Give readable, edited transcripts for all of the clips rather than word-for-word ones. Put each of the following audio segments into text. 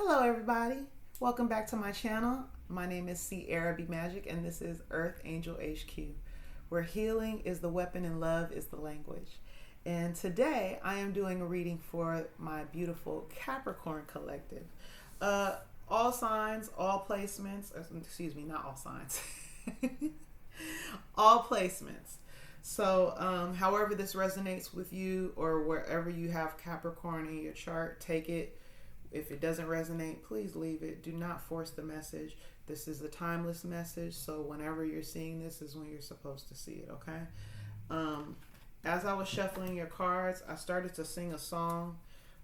Hello everybody, welcome back to my channel. My name is Sierra B Magic and this is Earth Angel HQ, where healing is the weapon and love is the language. And today I am doing a reading for my beautiful Capricorn collective. All signs, all placements, excuse me, not all signs, all placements. So however this resonates with you or wherever you have Capricorn in your chart, take it. If it doesn't resonate, please leave it. Do not force the message. This is a timeless message, so whenever you're seeing this is when you're supposed to see it, okay? As I was shuffling your cards, I started to sing a song.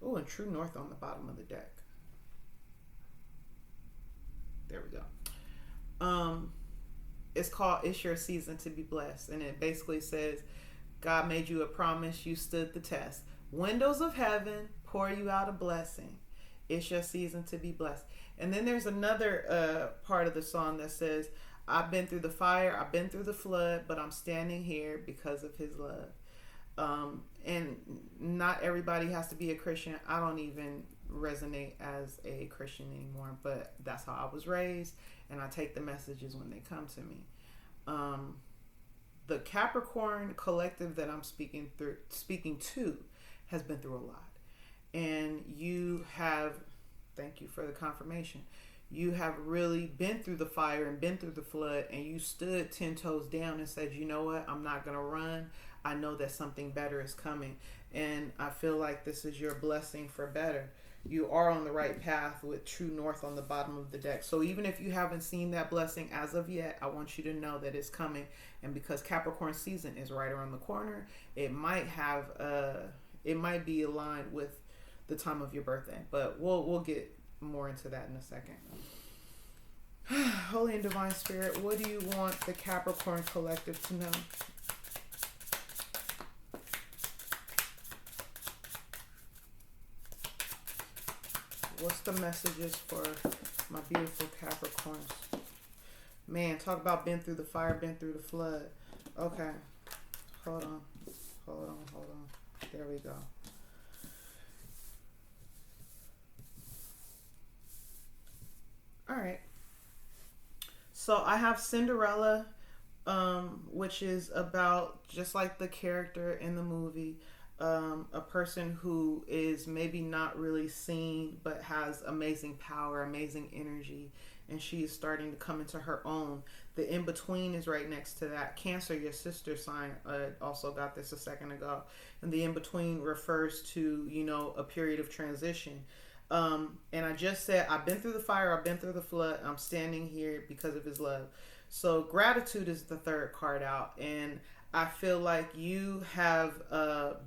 Oh, and True North on the bottom of the deck. There we go. It's called It's Your Season to Be Blessed, and it basically says, God made you a promise, you stood the test. Windows of heaven pour you out a blessing. It's your season to be blessed. And then there's another part of the song that says, I've been through the fire, I've been through the flood, but I'm standing here because of his love. And not everybody has to be a Christian. I don't even resonate as a Christian anymore, but that's how I was raised, and I take the messages when they come to me. The Capricorn collective that I'm speaking to has been through a lot. And you have, thank you for the confirmation, you have really been through the fire and been through the flood, and you stood 10 toes down and said, you know what, I'm not going to run. I know that something better is coming. And I feel like this is your blessing for better. You are on the right path with True North on the bottom of the deck. So even if you haven't seen that blessing as of yet, I want you to know that it's coming. And because Capricorn season is right around the corner, it might be aligned with the time of your birthday, but we'll get more into that in a second. Holy and Divine Spirit, what do you want the Capricorn collective to know? What's the messages for my beautiful Capricorns? Man, talk about been through the fire, been through the flood. Okay, hold on. There we go. All right. So I have Cinderella, which is about, just like the character in the movie, a person who is maybe not really seen, but has amazing power, amazing energy, and she is starting to come into her own. The in-between is right next to that. Cancer, your sister sign, also got this a second ago. And the in-between refers to, a period of transition. And I just said, I've been through the fire, I've been through the flood, I'm standing here because of his love. So gratitude is the third card out. And I feel like you have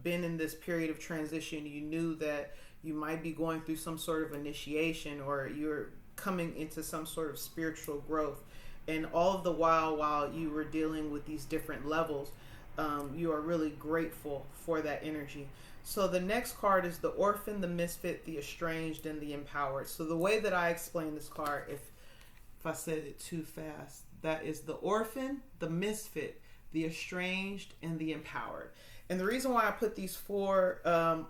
been in this period of transition. You knew that you might be going through some sort of initiation, or you're coming into some sort of spiritual growth. And all of the while you were dealing with these different levels, you are really grateful for that energy. So the next card is the Orphan, the Misfit, the Estranged, and the Empowered. So the way that I explain this card, if I said it too fast, that is the Orphan, the Misfit, the Estranged, and the Empowered. And the reason why I put these four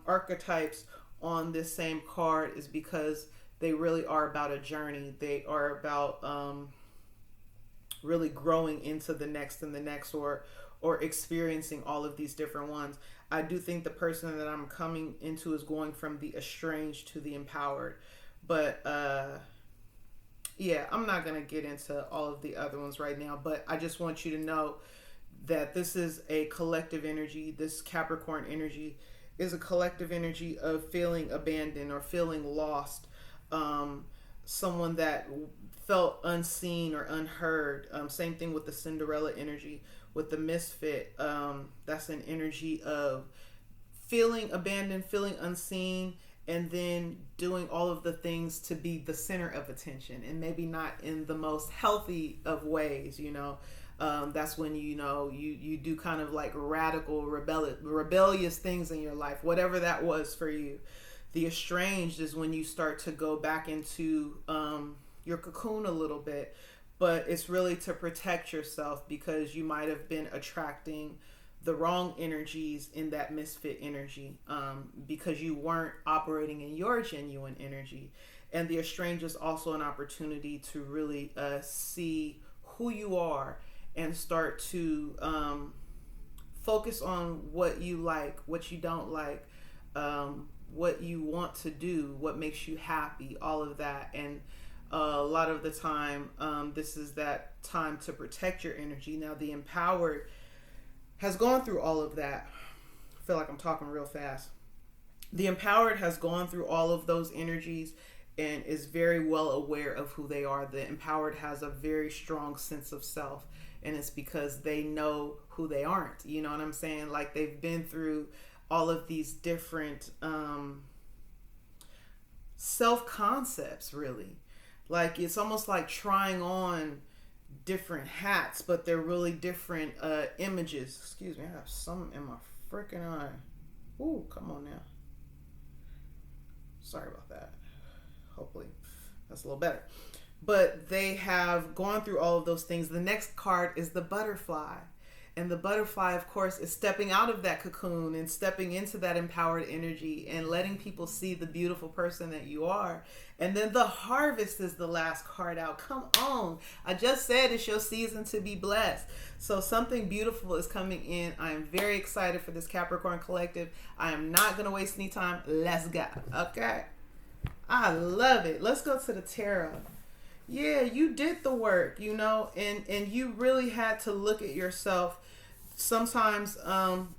archetypes on this same card is because they really are about a journey. They are about really growing into the next and the next, or experiencing all of these different ones. I do think the person that I'm coming into is going from the estranged to the empowered. But yeah, I'm not going to get into all of the other ones right now, but I just want you to know that this is a collective energy. This Capricorn energy is a collective energy of feeling abandoned or feeling lost. Someone that felt unseen or unheard. Same thing with the Cinderella energy. With the Misfit, that's an energy of feeling abandoned, feeling unseen, and then doing all of the things to be the center of attention, and maybe not in the most healthy of ways. That's when you do kind of like radical rebellious things in your life, whatever that was for you. The Estranged is when you start to go back into your cocoon a little bit, but it's really to protect yourself because you might have been attracting the wrong energies in that misfit energy, because you weren't operating in your genuine energy. And the estranged is also an opportunity to really see who you are and start to focus on what you like, what you don't like, what you want to do, what makes you happy, all of that. And a lot of the time, this is that time to protect your energy. Now, the empowered has gone through all of that. I feel like I'm talking real fast. The empowered has gone through all of those energies and is very well aware of who they are. The empowered has a very strong sense of self, and it's because they know who they aren't. You know what I'm saying? Like, they've been through all of these different self-concepts, really. Like, it's almost like trying on different hats, but they're really different images. Excuse me, I have some in my freaking eye. Ooh, come on now. Sorry about that. Hopefully that's a little better. But they have gone through all of those things. The next card is the butterfly. And the butterfly, of course, is stepping out of that cocoon and stepping into that empowered energy and letting people see the beautiful person that you are. And then the harvest is the last card out. Come on. I just said it's your season to be blessed. So something beautiful is coming in. I am very excited for this Capricorn collective. I am not going to waste any time. Let's go. Okay? I love it. Let's go to the tarot. Yeah, you did the work, you know, and you really had to look at yourself. Sometimes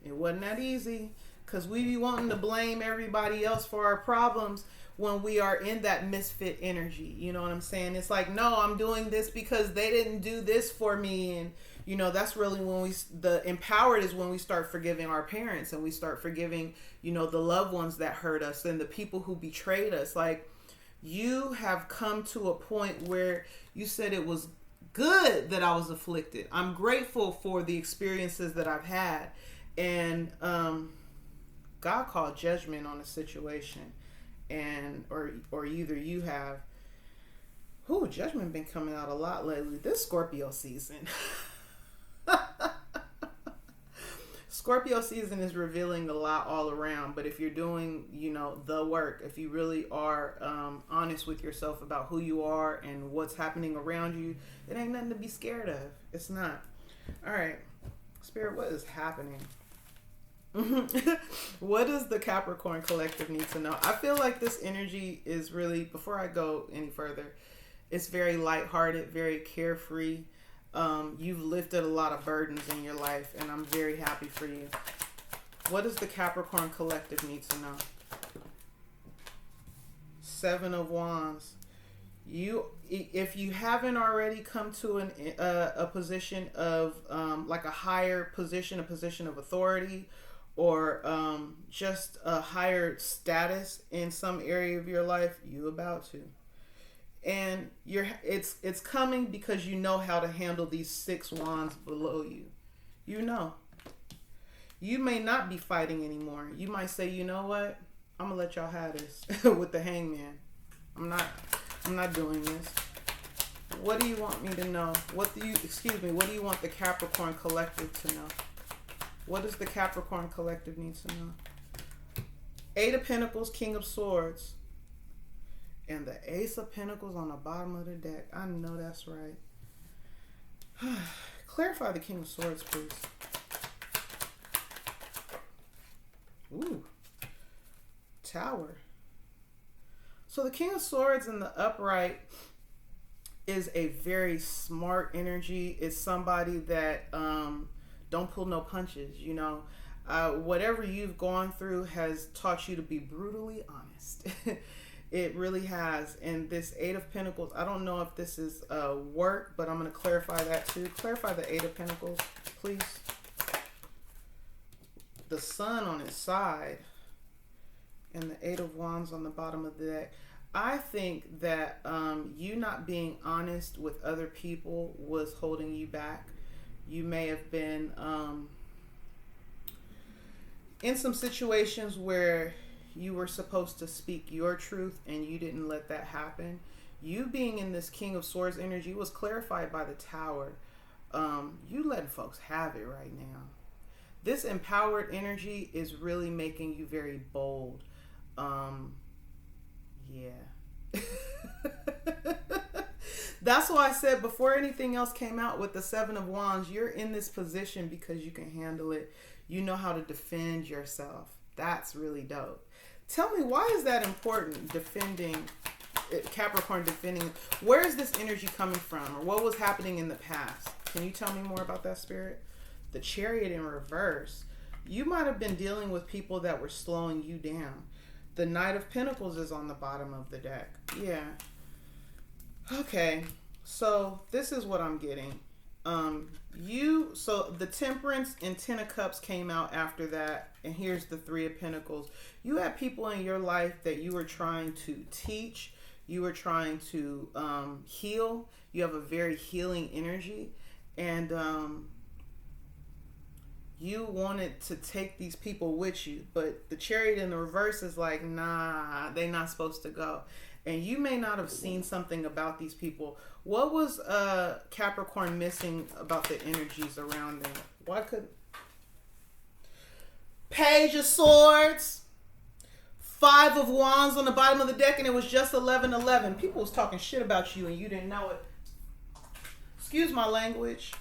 it wasn't that easy, because we be wanting to blame everybody else for our problems when we are in that misfit energy. You know what I'm saying? It's like, no, I'm doing this because they didn't do this for me. And, you know, that's really when the empowered is when we start forgiving our parents, and we start forgiving, you know, the loved ones that hurt us and the people who betrayed us. Like, you have come to a point where you said it was good that I was afflicted. I'm grateful for the experiences that I've had. And God called judgment on a situation. And or either you have. Ooh, judgment been coming out a lot lately. This Scorpio season. Scorpio season is revealing a lot all around, but if you're doing, you know, the work, if you really are honest with yourself about who you are and what's happening around you, it ain't nothing to be scared of. It's not. All right, Spirit, what is happening? What does the Capricorn collective need to know? I feel like this energy is really, before I go any further, it's very lighthearted, very carefree. You've lifted a lot of burdens in your life, and I'm very happy for you. What does the Capricorn collective need to know? 7 of Wands. If you haven't already come to a position of like a higher position, a position of authority, or just a higher status in some area of your life, you about to. And it's coming because you know how to handle these 6 wands below you. You know. You may not be fighting anymore. You might say, you know what? I'm gonna let y'all have this with the hangman. I'm not doing this. What do you want me to know? What do you want the Capricorn collective to know? What does the Capricorn collective need to know? 8 of Pentacles, King of Swords. And the Ace of Pentacles on the bottom of the deck. I know that's right. Clarify the King of Swords, please. Ooh. Tower. So the King of Swords in the upright is a very smart energy. It's somebody that don't pull no punches, you know. Whatever you've gone through has taught you to be brutally honest. It really has. And this 8 of Pentacles, I don't know if this is work, but I'm going to clarify that too. Clarify the 8 of Pentacles, please. The Sun on its side and the 8 of Wands on the bottom of the deck. I think that you not being honest with other people was holding you back. You may have been in some situations where you were supposed to speak your truth and you didn't let that happen. You being in this King of Swords energy was clarified by the Tower. You letting folks have it right now. This empowered energy is really making you very bold. Yeah. That's why I said before anything else came out with the Seven of Wands, you're in this position because you can handle it. You know how to defend yourself. That's really dope. Tell me, why is that important, defending, Capricorn defending? Where is this energy coming from, or what was happening in the past? Can you tell me more about that, Spirit? The Chariot in reverse. You might have been dealing with people that were slowing you down. The Knight of Pentacles is on the bottom of the deck. Yeah. Okay. So this is what I'm getting. So the Temperance and Ten of Cups came out after that. And here's the Three of Pentacles. You had people in your life that you were trying to teach. You were trying to heal. You have a very healing energy. And you wanted to take these people with you, but the Chariot in the reverse is like, nah, they're not supposed to go. And you may not have seen something about these people. What was Capricorn missing about the energies around them? Why could... Page of Swords, Five of Wands on the bottom of the deck, and it was just 11-11. People was talking shit about you and you didn't know it. Excuse my language.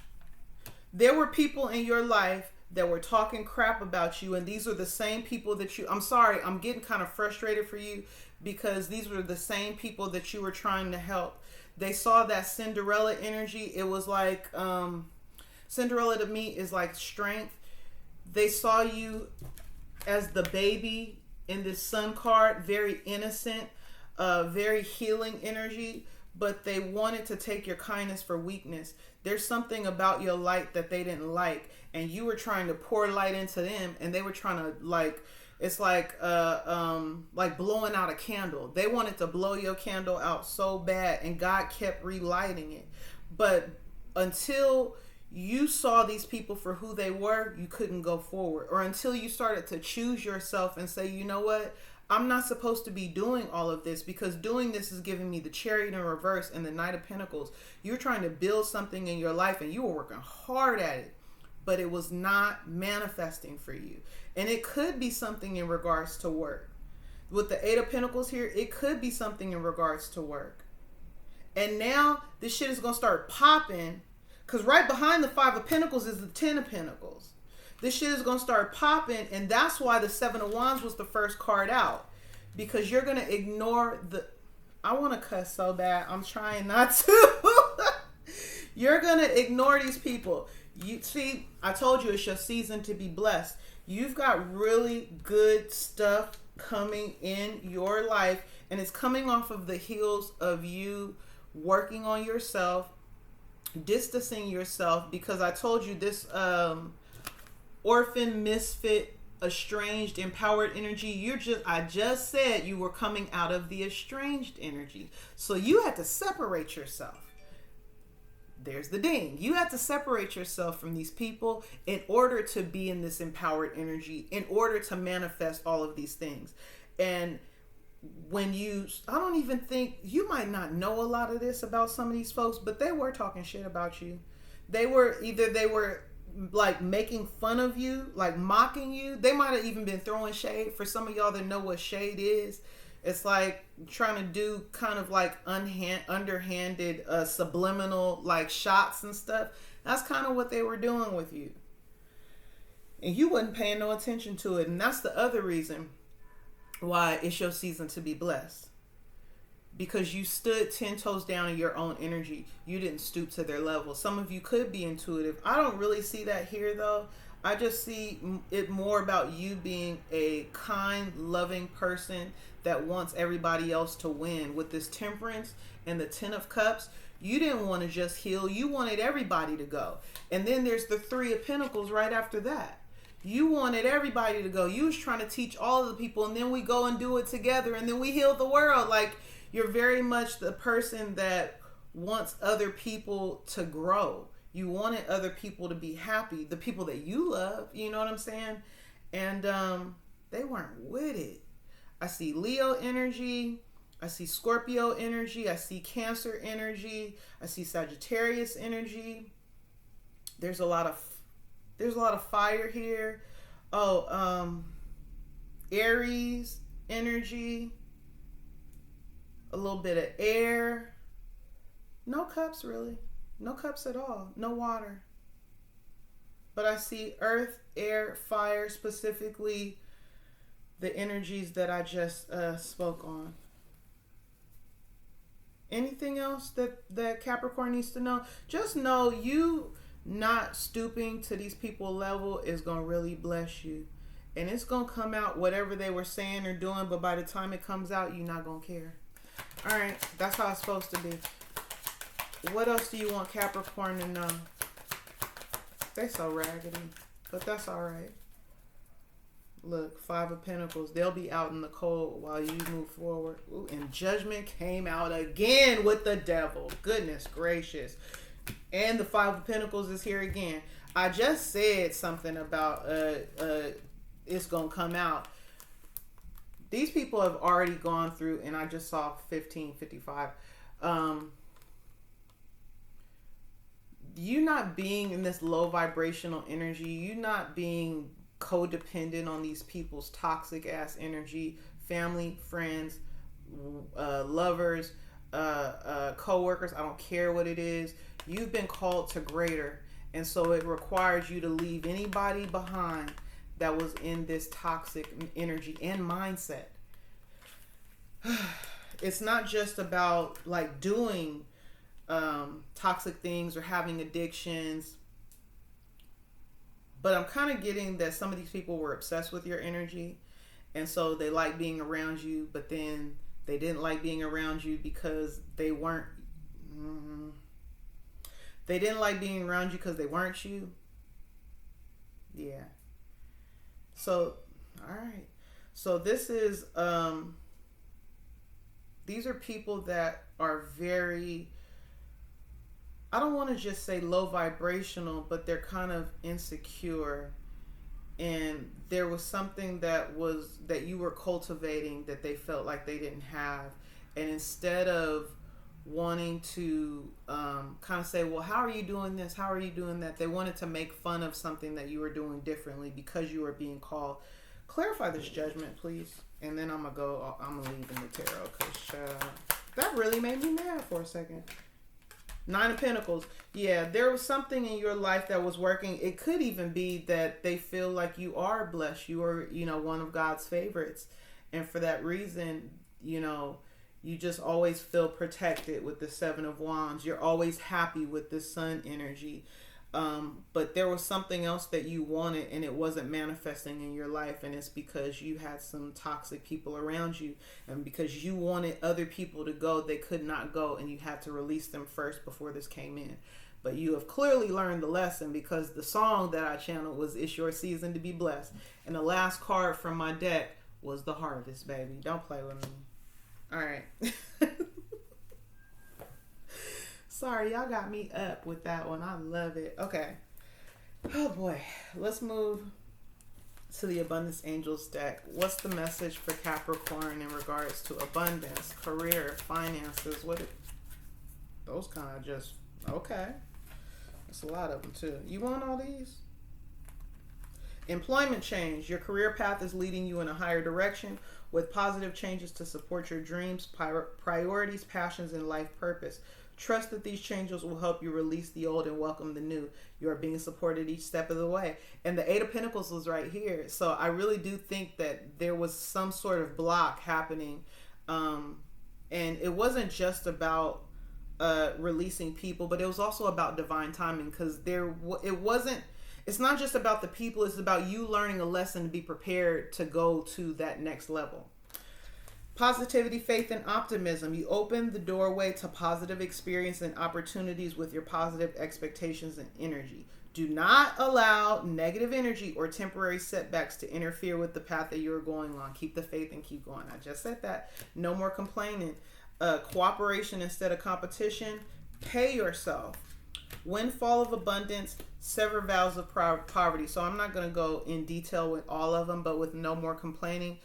There were people in your life that were talking crap about you, and these are the same people that you... I'm sorry, I'm getting kind of frustrated for you, because these were the same people that you were trying to help. They saw that Cinderella energy. It was like... Cinderella to me is like strength. They saw you as the baby in this Sun card, very innocent, very healing energy, but they wanted to take your kindness for weakness. There's something about your light that they didn't like, and you were trying to pour light into them, and they were trying to, like, it's like blowing out a candle. They wanted to blow your candle out so bad, and God kept relighting it. But until you saw these people for who they were, you couldn't go forward. Or until you started to choose yourself and say, you know what? I'm not supposed to be doing all of this, because doing this is giving me the Chariot in reverse and the Knight of Pentacles. You're trying to build something in your life and you were working hard at it, but it was not manifesting for you. And it could be something in regards to work. With the Eight of Pentacles here, it could be something in regards to work. And now this shit is going to start popping, because right behind the Five of Pentacles is the Ten of Pentacles. This shit is going to start popping, and that's why the Seven of Wands was the first card out. Because you're going to ignore the... I want to cuss so bad. I'm trying not to. You're going to ignore these people. You see, I told you it's your season to be blessed. You've got really good stuff coming in your life, and it's coming off of the heels of you working on yourself, distancing yourself, because I told you this... orphan, misfit, estranged, empowered energy. I just said you were coming out of the estranged energy. So you had to separate yourself. There's the ding. You had to separate yourself from these people in order to be in this empowered energy, in order to manifest all of these things. And when I don't even think, you might not know a lot of this about some of these folks, but they were talking shit about you. They were like making fun of you, like mocking you. They might have even been throwing shade. For some of y'all that know what shade is, it's like trying to do kind of like underhanded, subliminal like shots and stuff. That's kind of what they were doing with you. And you wasn't paying no attention to it. And that's the other reason why it's your season to be blessed. Because you stood 10 toes down in your own energy. You didn't stoop to their level. Some of you could be intuitive. I don't really see that here, though. I just see it more about you being a kind, loving person that wants everybody else to win. With this Temperance and the Ten of Cups, you didn't want to just heal. You wanted everybody to go. And then there's the Three of Pentacles right after that. You wanted everybody to go. You was trying to teach all of the people, and then we go and do it together, and then we heal the world. Like, you're very much the person that wants other people to grow. You wanted other people to be happy. The people that you love, you know what I'm saying? And they weren't with it. I see Leo energy. I see Scorpio energy. I see Cancer energy. I see Sagittarius energy. There's a lot of fire here. Oh, Aries energy. a little bit of air. No cups, really. No cups at all. No water. But I see earth, air, fire, specifically the energies that I just spoke on. Anything else that Capricorn needs to know? Just know you not stooping to these people level is going to really bless you. And it's going to come out whatever they were saying or doing, but by the time it comes out, you're not going to care. All right, that's how it's supposed to be. What else do you want Capricorn to know? They're so raggedy, but that's all right. Look, Five of Pentacles. They'll be out in the cold while you move forward. Ooh, and Judgment came out again with the devil. Goodness gracious. And the Five of Pentacles is here again. I just said something about it's going to come out. These people have already gone through, and I just saw 1555. You not being in this low vibrational energy, you not being codependent on these people's toxic ass energy, family, friends, lovers, co-workers, I don't care what it is. You've been called to greater, and so it requires you to leave anybody behind that was in this toxic energy and mindset. It's not just about like doing toxic things or having addictions, but I'm kind of getting that some of these people were obsessed with your energy, and so they like being around you, but then they didn't like being around you because they weren't they didn't like being around you because they weren't you. Yeah. So all right, so this is these are people that are very, I don't want to just say low vibrational, but they're kind of insecure. And there was something that you were cultivating that they felt like they didn't have. And instead of wanting to kind of say, well, how are you doing this? How are you doing that? They wanted to make fun of something that you were doing differently because you were being called. Clarify this Judgment, please. And then I'm going to leave in the tarot because that really made me mad for a second. Nine of Pentacles. Yeah, there was something in your life that was working. It could even be that they feel like you are blessed. You are, one of God's favorites. And for that reason, you just always feel protected with the Seven of Wands. You're always happy with the Sun energy. But there was something else that you wanted and it wasn't manifesting in your life, and it's because you had some toxic people around you, and because you wanted other people to go, they could not go, and you had to release them first before this came in. But you have clearly learned the lesson, because the song that I channeled was "It's Your Season to Be Blessed," and the last card from my deck was the Harvest, baby. Don't play with me. All right. Sorry, y'all got me up with that one. I love it. Okay. Oh boy. Let's move to the Abundance Angels deck. What's the message for Capricorn in regards to abundance, career, finances? Those kind of just, okay. That's a lot of them too. You want all these? Employment change. Your career path is leading you in a higher direction with positive changes to support your dreams, priorities, passions, and life purpose. Trust that these changes will help you release the old and welcome the new. You are being supported each step of the way. And the Eight of Pentacles was right here. So I really do think that there was some sort of block happening. And it wasn't just about releasing people, but it was also about divine timing, because it's not just about the people. It's about you learning a lesson to be prepared to go to that next level. Positivity, faith, and optimism. You open the doorway to positive experience and opportunities with your positive expectations and energy. Do not allow negative energy or temporary setbacks to interfere with the path that you're going on. Keep the faith and keep going. I just said that. No more complaining. Cooperation instead of competition. Pay yourself. Windfall of abundance. Sever vows of poverty. So I'm not going to go in detail with all of them, but with no more complaining.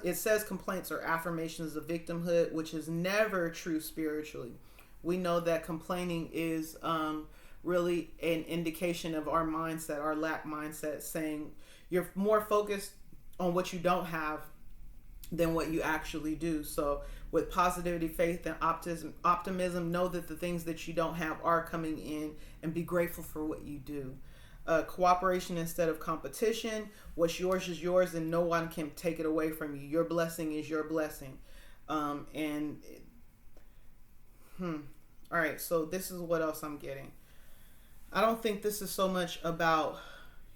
It says complaints are affirmations of victimhood, which is never true spiritually. We know that complaining is really an indication of our mindset, our lack mindset, saying you're more focused on what you don't have than what you actually do. So with positivity, faith, and optimism, know that the things that you don't have are coming in, and be grateful for what you do. Cooperation instead of competition. What's yours is yours, and no one can take it away from you. Your blessing is your blessing. All right, so this is what else I'm getting. I don't think this is so much about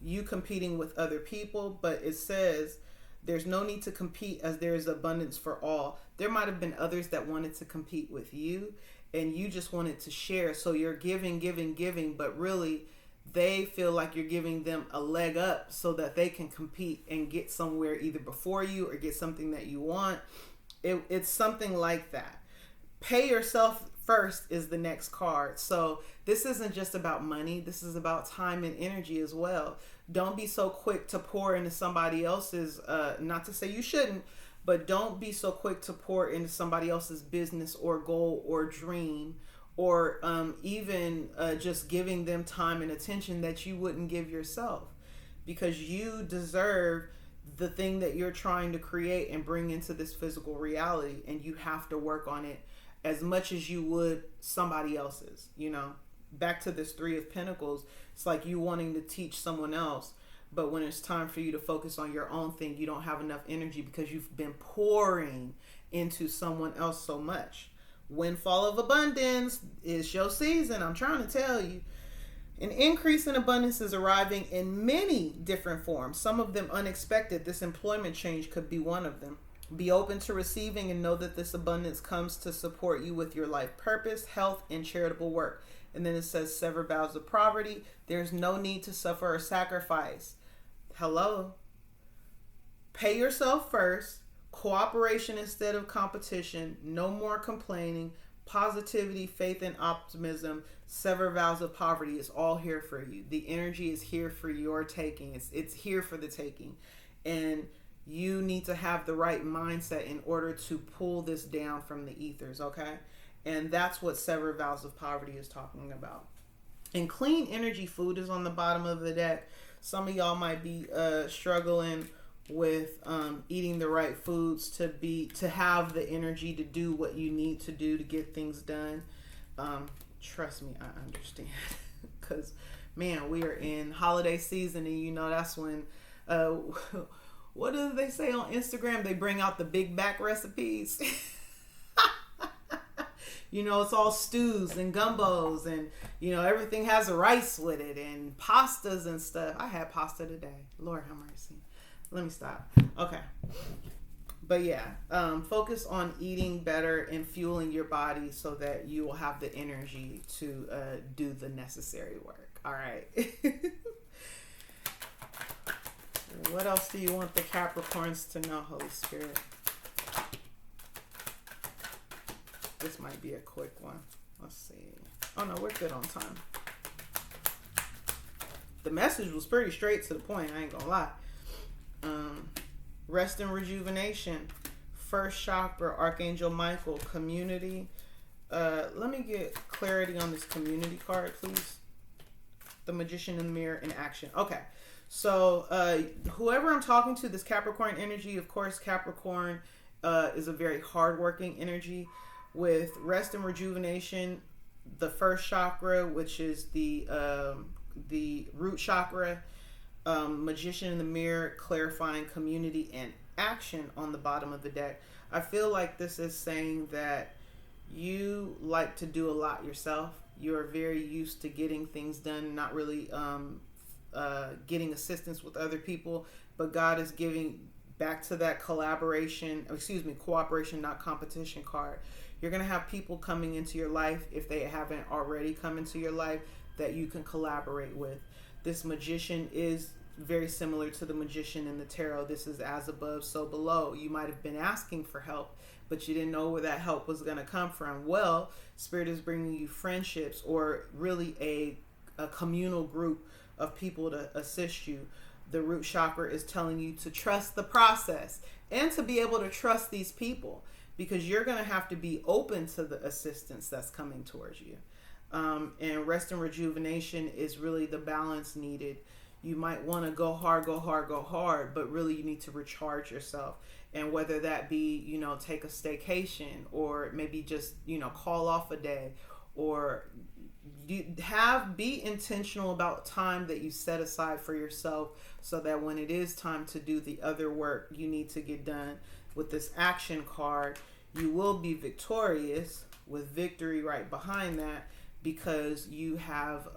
you competing with other people, but it says there's no need to compete as there is abundance for all. There might have been others that wanted to compete with you, and you just wanted to share. So you're giving, but really they feel like you're giving them a leg up so that they can compete and get somewhere either before you or get something that you want. It's something like that. Pay yourself first is the next card. So this isn't just about money. This is about time and energy as well. Don't be so quick to pour into somebody else's, not to say you shouldn't, but don't be so quick to pour into somebody else's business or goal or dream, or even just giving them time and attention that you wouldn't give yourself, because you deserve the thing that you're trying to create and bring into this physical reality, and you have to work on it as much as you would somebody else's. Back to this Three of Pentacles, it's like you wanting to teach someone else, but when it's time for you to focus on your own thing, you don't have enough energy because you've been pouring into someone else so much. Windfall of abundance is your season. I'm trying to tell you. An increase in abundance is arriving in many different forms, some of them unexpected. This employment change could be one of them. Be open to receiving and know that this abundance comes to support you with your life purpose, health, and charitable work. And then it says, sever vows of poverty. There's no need to suffer or sacrifice. Hello. Pay yourself first. Cooperation instead of competition. No more complaining. Positivity, faith, and optimism. Sever vows of poverty is all here for you. The energy is here for your taking. It's here for the taking. And you need to have the right mindset in order to pull this down from the ethers, okay? And that's what sever vows of poverty is talking about. And clean energy food is on the bottom of the deck. Some of y'all might be struggling with eating the right foods to have the energy to do what you need to do to get things done. Trust me, I understand. Because, man, we are in holiday season, and that's when... what do they say on Instagram? They bring out the big back recipes. It's all stews and gumbos, and everything has a rice with it, and pastas and stuff. I had pasta today. Lord have mercy. Let me stop. Okay. But yeah, focus on eating better and fueling your body so that you will have the energy to do the necessary work. All right. What else do you want the Capricorns to know, Holy Spirit? This might be a quick one. Let's see. Oh no, we're good on time. The message was pretty straight to the point, I ain't gonna lie. Rest and rejuvenation. First chakra, Archangel Michael, community. Let me get clarity on this community card, please. The Magician in the Mirror in action. Okay. So whoever I'm talking to, this Capricorn energy, of course, Capricorn is a very hardworking energy. With rest and rejuvenation, the first chakra, which is the root chakra, Magician in the Mirror, clarifying community and action on the bottom of the deck. I feel like this is saying that you like to do a lot yourself. You're very used to getting things done, not really getting assistance with other people, but God is giving back to that cooperation, not competition card. You're going to have people coming into your life, if they haven't already come into your life, that you can collaborate with. This Magician is very similar to the Magician in the tarot. This is as above, so below. You might have been asking for help, but you didn't know where that help was going to come from. Well, Spirit is bringing you friendships, or really a communal group of people to assist you. The root chakra is telling you to trust the process and to be able to trust these people, because you're going to have to be open to the assistance that's coming towards you. And rest and rejuvenation is really the balance needed. You might want to go hard, go hard, go hard, but really you need to recharge yourself. And whether that be, you know, take a staycation, or maybe just, you know, call off a day, or be intentional about time that you set aside for yourself, so that when it is time to do the other work you need to get done. With this action card, you will be victorious, with victory right behind that, because you have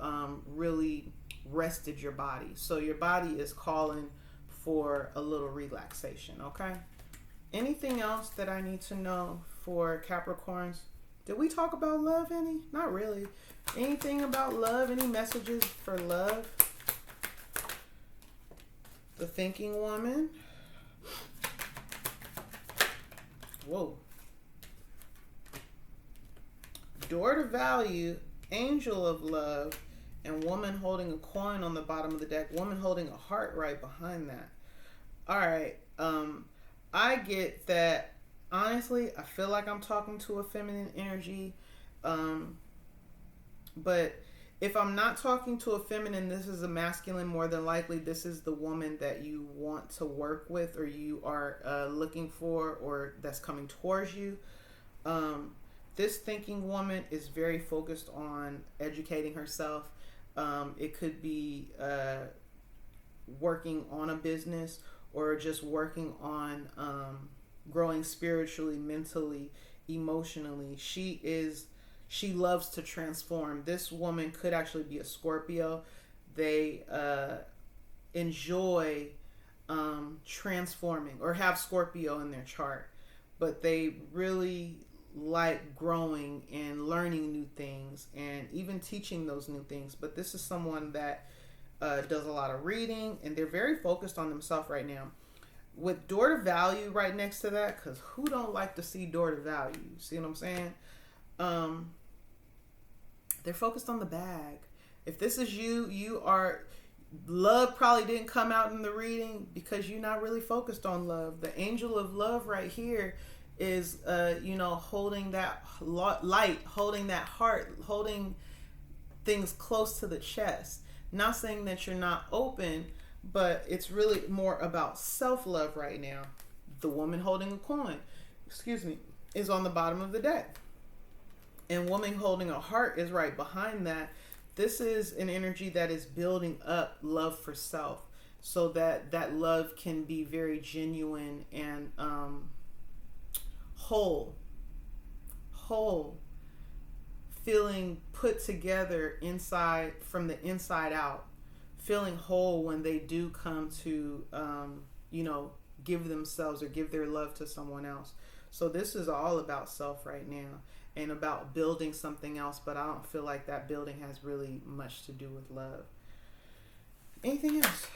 really rested your body. So your body is calling for a little relaxation. Okay, anything else that I need to know for Capricorns? Did we talk about love any? Not really. Anything about love? Any messages for love? The thinking woman. Whoa. Door to value, angel of love, and woman holding a coin on the bottom of the deck. Woman holding a heart right behind that. All right. I get that. Honestly, I feel like I'm talking to a feminine energy. But if I'm not talking to a feminine, this is a masculine. More than likely, this is the woman that you want to work with, or you are looking for, or that's coming towards you. This thinking woman is very focused on educating herself. It could be working on a business, or just working on growing spiritually, mentally, emotionally. She loves to transform. This woman could actually be a Scorpio. They enjoy transforming, or have Scorpio in their chart, but they really like growing and learning new things, and even teaching those new things. But this is someone that does a lot of reading, and they're very focused on themselves right now. With door to value right next to that, because who don't like to see door to value? See what I'm saying? They're focused on the bag. If this is you, love probably didn't come out in the reading because you're not really focused on love. The angel of love right here is, holding that light, holding that heart, holding things close to the chest. Not saying that you're not open, but it's really more about self-love right now. The woman holding a coin, is on the bottom of the deck. And woman holding a heart is right behind that. This is an energy that is building up love for self, so that that love can be very genuine and whole, feeling put together inside, from the inside out, feeling whole when they do come to give themselves or give their love to someone else. So this is all about self right now, and about building something else, but I don't feel like that building has really much to do with love. Anything else?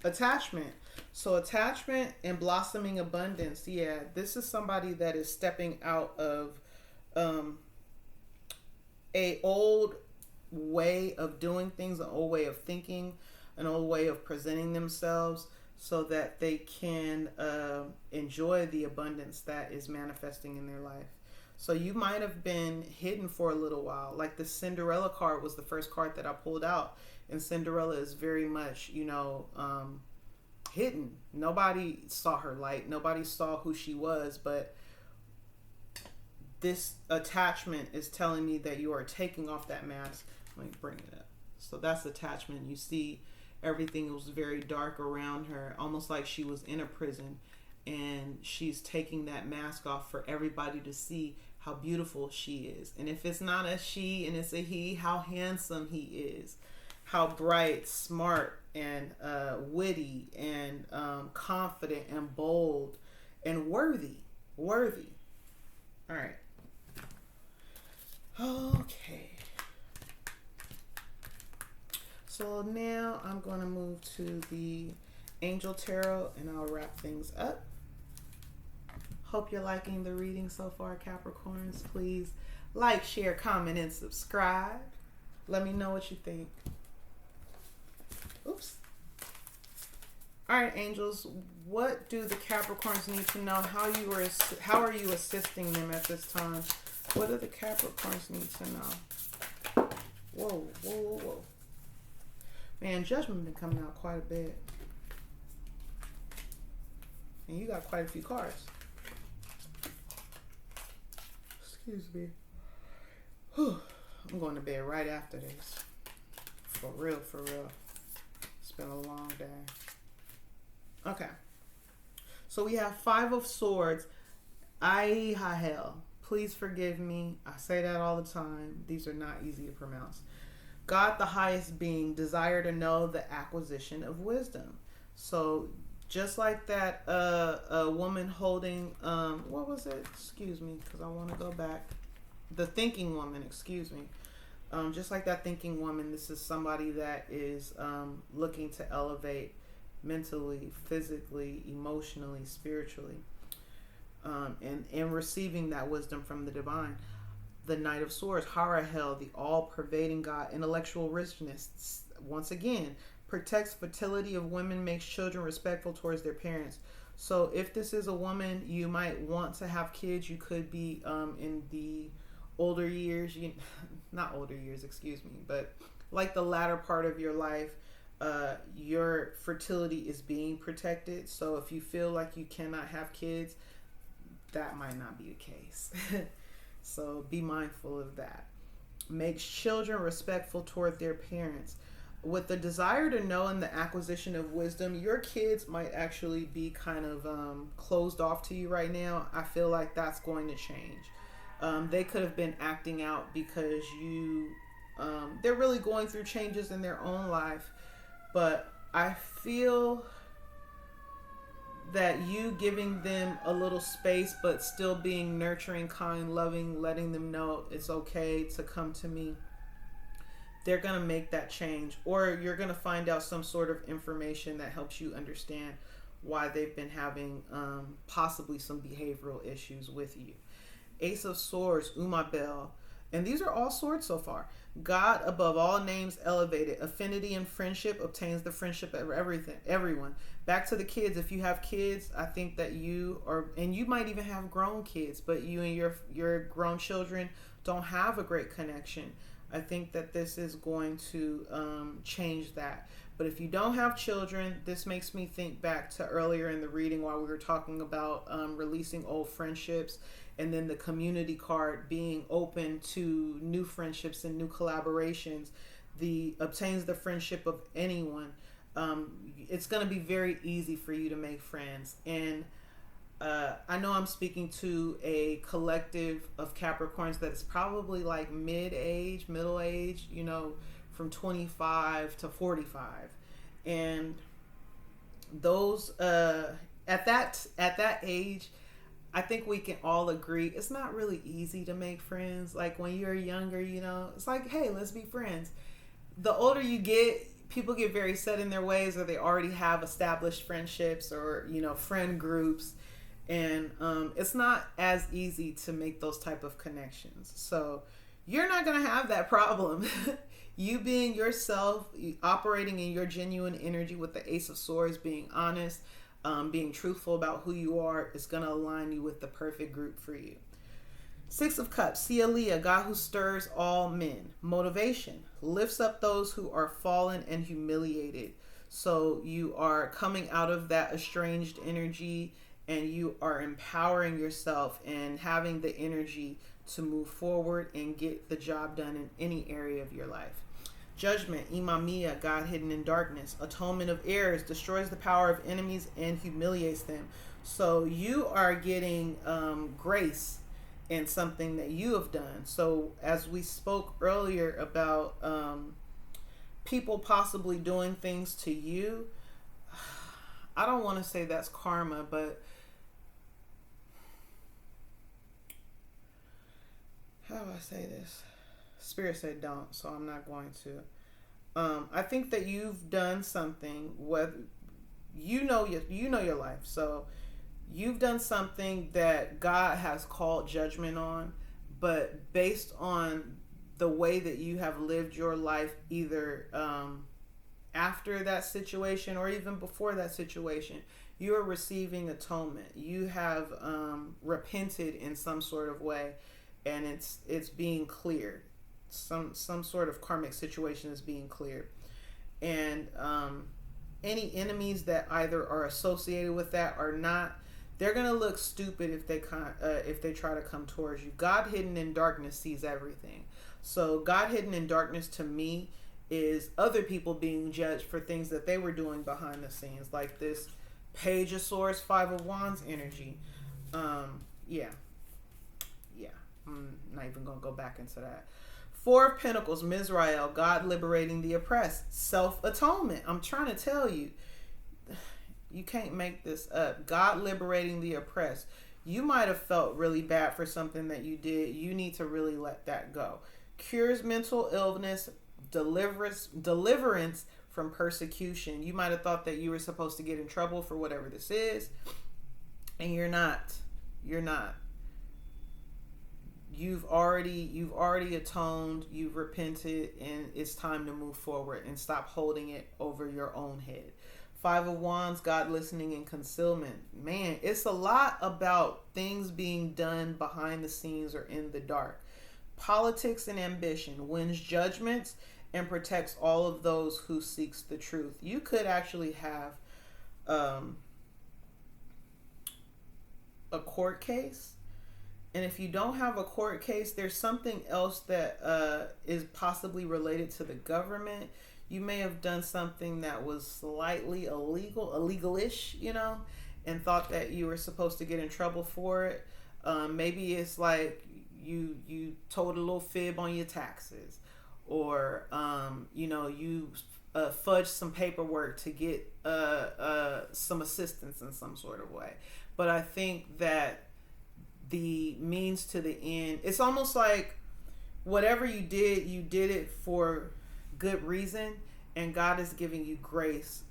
Attachment. So attachment and blossoming abundance. Yeah, this is somebody that is stepping out of a old way of doing things, an old way of thinking, an old way of presenting themselves, so that they can enjoy the abundance that is manifesting in their life. So you might have been hidden for a little while. Like the Cinderella card was the first card that I pulled out. And Cinderella is very much, hidden. Nobody saw her light. Nobody saw who she was. But this attachment is telling me that you are taking off that mask. Let me bring it up. So that's attachment. You see everything was very dark around her, almost like she was in a prison. And she's taking that mask off for everybody to see how beautiful she is. And if it's not a she and it's a he, how handsome he is, how bright, smart, and witty, and confident, and bold, and worthy. All right. Okay. So now I'm going to move to the Angel Tarot, and I'll wrap things up. Hope you're liking the reading so far, Capricorns. Please like, share, comment, and subscribe. Let me know what you think. Oops. All right, angels. What do the Capricorns need to know? How are you assisting them at this time? What do the Capricorns need to know? Whoa. Man, Judgment been coming out quite a bit. And you got quite a few cards. Excuse me. Whew. I'm going to bed right after this. For real, for real. It's been a long day. Okay. So we have Five of Swords. Hell. Please forgive me. I say that all the time. These are not easy to pronounce. God, the highest being, desire to know the acquisition of wisdom. So just like that a woman holding, what was it? Excuse me, because I want to go back. The thinking woman, excuse me. Just like that thinking woman, this is somebody that is looking to elevate mentally, physically, emotionally, spiritually, and receiving that wisdom from the divine. The Knight of Swords, Hell, the all-pervading God, intellectual richness, once again, protects fertility of women, makes children respectful towards their parents. So if this is a woman, you might want to have kids. You could be in the older years, not older years, excuse me, but like the latter part of your life, your fertility is being protected. So if you feel like you cannot have kids, that might not be the case. So be mindful of that. Makes children respectful toward their parents. With the desire to know and the acquisition of wisdom, your kids might actually be kind of closed off to you right now. I feel like that's going to change. They could have been acting out because they're really going through changes in their own life. But I feel that you giving them a little space, but still being nurturing, kind, loving, letting them know it's okay to come to me, they're going to make that change. Or you're going to find out some sort of information that helps you understand why they've been having possibly some behavioral issues with you. Ace of Swords, Umabel. And these are all swords so far. God above all names elevated. Affinity and friendship obtains the friendship of everyone. Back to the kids. If you have kids, I think that you are, and you might even have grown kids, but you and your grown children don't have a great connection. I think that this is going to change that. But if you don't have children, this makes me think back to earlier in the reading while we were talking about releasing old friendships, and then the community card being open to new friendships and new collaborations. Obtains the friendship of anyone. It's going to be very easy for you to make friends. And I know I'm speaking to a collective of Capricorns that is probably like middle age, from 25 to 45. And those at that age, I think we can all agree it's not really easy to make friends. Like when you're younger, it's like, hey, let's be friends. The older you get, people get very set in their ways, or they already have established friendships or, friend groups. And it's not as easy to make those type of connections. So you're not going to have that problem. You being yourself, operating in your genuine energy with the Ace of Swords, being honest, being truthful about who you are, is going to align you with the perfect group for you. Six of Cups, Sia, God who stirs all men. Motivation, lifts up those who are fallen and humiliated. So you are coming out of that estranged energy, and you are empowering yourself and having the energy to move forward and get the job done in any area of your life. Judgment, Imamiya, God hidden in darkness. Atonement of errors, destroys the power of enemies and humiliates them. So you are getting grace in something that you have done. So as we spoke earlier about people possibly doing things to you, I don't want to say that's karma, but how do I say this? Spirit said don't, so I'm not going to. I think that you've done something, whether you know your life. So you've done something that God has called judgment on, but based on the way that you have lived your life, either after that situation or even before that situation, you are receiving atonement. You have repented in some sort of way, and it's being cleared. Some sort of karmic situation is being cleared. And any enemies that either are associated with that or not, they're gonna look stupid if they try to come towards you. God hidden in darkness sees everything. So God hidden in darkness to me is other people being judged for things that they were doing behind the scenes, like this Page of Swords, Five of Wands energy. Yeah. I'm not even gonna go back into that. Four of Pentacles, Mizrael, God liberating the oppressed, self-atonement. I'm trying to tell you, you can't make this up. God liberating the oppressed. You might have felt really bad for something that you did. You need to really let that go. Cures mental illness, deliverance from persecution. You might have thought that you were supposed to get in trouble for whatever this is, and you're not. You've already atoned, you've repented, and it's time to move forward and stop holding it over your own head. Five of Wands, God listening and concealment. Man, it's a lot about things being done behind the scenes or in the dark. Politics and ambition, wins judgments and protects all of those who seeks the truth. You could actually have a court case. And if you don't have a court case, there's something else that is possibly related to the government. You may have done something that was slightly illegal-ish, and thought that you were supposed to get in trouble for it. Maybe it's like you told a little fib on your taxes, or you fudged some paperwork to get some assistance in some sort of way. But I think that the means to the end, it's almost like whatever you did it for good reason, and God is giving you grace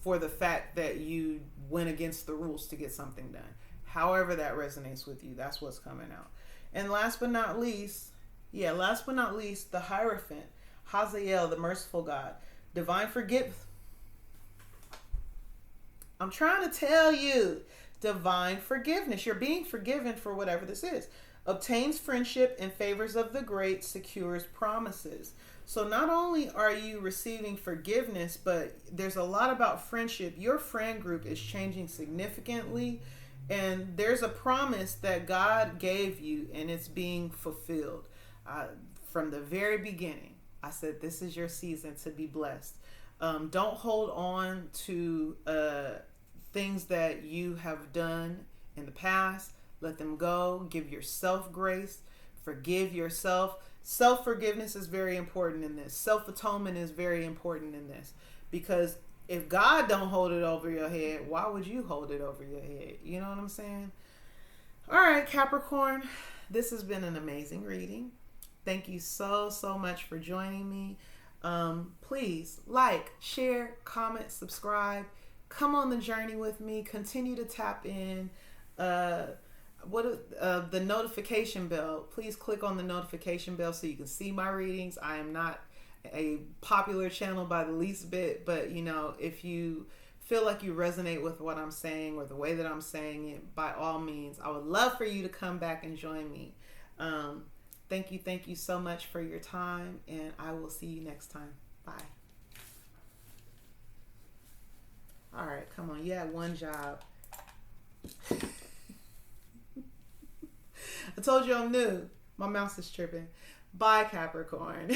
for the fact that you went against the rules to get something done. However that resonates with you, that's what's coming out. And last but not least, the Hierophant, Hazael, the merciful God, divine forgiveness. I'm trying to tell you, divine forgiveness. You're being forgiven for whatever this is. Obtains friendship and favors of the great, secures promises. So not only are you receiving forgiveness, but there's a lot about friendship. Your friend group is changing significantly, and there's a promise that God gave you, and it's being fulfilled. From the very beginning, I said, this is your season to be blessed. Don't hold on to things that you have done in the past. Let them go. Give yourself grace. Forgive yourself. Self-forgiveness is very important in this. Self-atonement is very important in this, because if God don't hold it over your head, why would you hold it over your head? You know what I'm saying? All right, Capricorn, this has been an amazing reading. Thank you so much for joining me. Please like, share, comment, subscribe. Come on the journey with me. Continue to tap in. The notification bell. Please click on the notification bell so you can see my readings. I am not a popular channel by the least bit, but if you feel like you resonate with what I'm saying or the way that I'm saying it, by all means, I would love for you to come back and join me. Thank you so much for your time, and I will see you next time. Bye. All right, come on. You had one job. I told you I'm new. My mouse is tripping. Bye, Capricorn.